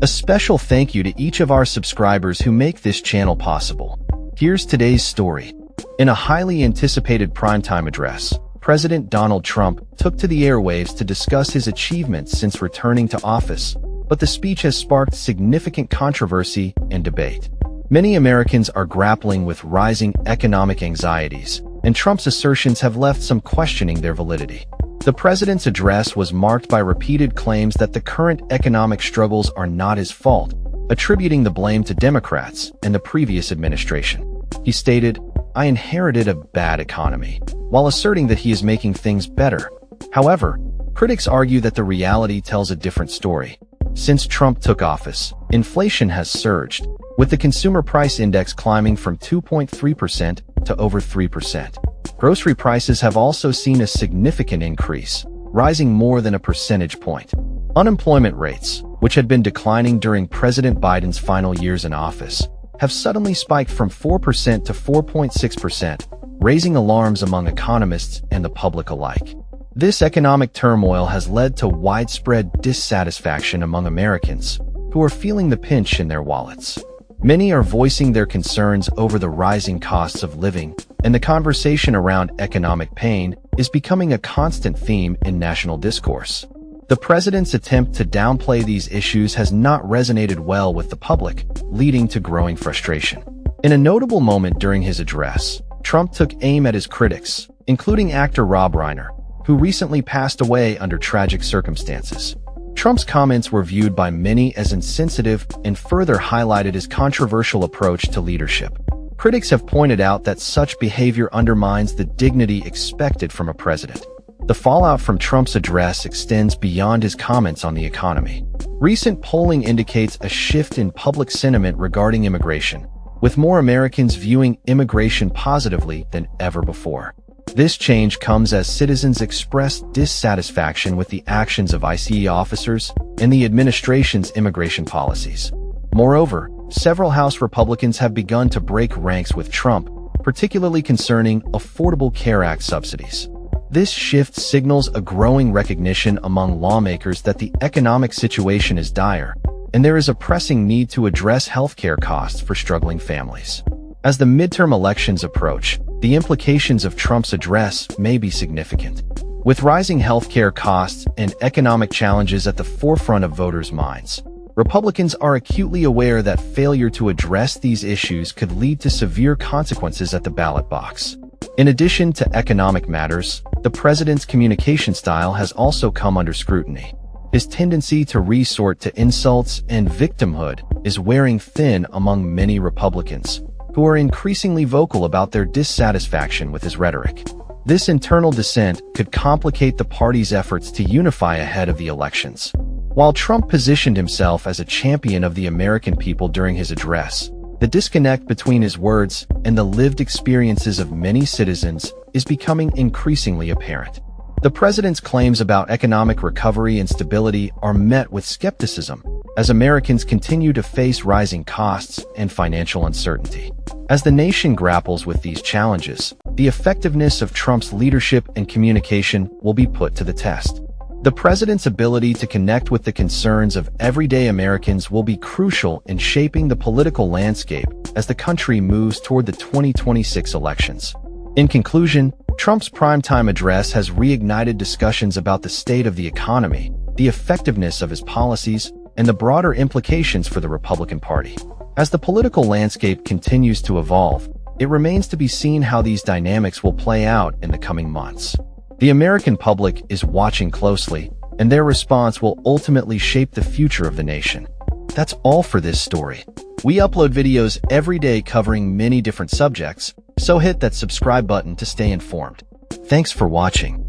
A special thank you to each of our subscribers who make this channel possible. Here's today's story. In a highly anticipated primetime address, President Donald Trump took to the airwaves to discuss his achievements since returning to office, but the speech has sparked significant controversy and debate. Many Americans are grappling with rising economic anxieties, and Trump's assertions have left some questioning their validity. The president's address was marked by repeated claims that the current economic struggles are not his fault, attributing the blame to Democrats and the previous administration. He stated, "I inherited a bad economy," while asserting that he is making things better. However, critics argue that the reality tells a different story. Since Trump took office, inflation has surged, with the consumer price index climbing from 2.3% to over 3%. Grocery prices have also seen a significant increase, rising more than a percentage point. Unemployment rates, which had been declining during President Biden's final years in office, have suddenly spiked from 4% to 4.6%, raising alarms among economists and the public alike. This economic turmoil has led to widespread dissatisfaction among Americans, who are feeling the pinch in their wallets. Many are voicing their concerns over the rising costs of living, and the conversation around economic pain is becoming a constant theme in national discourse. The president's attempt to downplay these issues has not resonated well with the public, leading to growing frustration. In a notable moment during his address, Trump took aim at his critics, including actor Rob Reiner, who recently passed away under tragic circumstances. Trump's comments were viewed by many as insensitive and further highlighted his controversial approach to leadership. Critics have pointed out that such behavior undermines the dignity expected from a president. The fallout from Trump's address extends beyond his comments on the economy. Recent polling indicates a shift in public sentiment regarding immigration, with more Americans viewing immigration positively than ever before. This change comes as citizens express dissatisfaction with the actions of ICE officers and the administration's immigration policies. Moreover, several House Republicans have begun to break ranks with Trump, particularly concerning Affordable Care Act subsidies. This shift signals a growing recognition among lawmakers that the economic situation is dire, and there is a pressing need to address healthcare costs for struggling families. As the midterm elections approach, the implications of Trump's address may be significant. With rising healthcare costs and economic challenges at the forefront of voters' minds, Republicans are acutely aware that failure to address these issues could lead to severe consequences at the ballot box. In addition to economic matters, the president's communication style has also come under scrutiny. His tendency to resort to insults and victimhood is wearing thin among many Republicans, who are increasingly vocal about their dissatisfaction with his rhetoric. This internal dissent could complicate the party's efforts to unify ahead of the elections. While Trump positioned himself as a champion of the American people during his address, the disconnect between his words and the lived experiences of many citizens is becoming increasingly apparent. The president's claims about economic recovery and stability are met with skepticism, as Americans continue to face rising costs and financial uncertainty. As the nation grapples with these challenges, the effectiveness of Trump's leadership and communication will be put to the test. The president's ability to connect with the concerns of everyday Americans will be crucial in shaping the political landscape as the country moves toward the 2026 elections. In conclusion, Trump's primetime address has reignited discussions about the state of the economy, the effectiveness of his policies, and the broader implications for the Republican Party. As the political landscape continues to evolve, it remains to be seen how these dynamics will play out in the coming months. The American public is watching closely, and their response will ultimately shape the future of the nation. That's all for this story. We upload videos every day covering many different subjects, so hit that subscribe button to stay informed. Thanks for watching.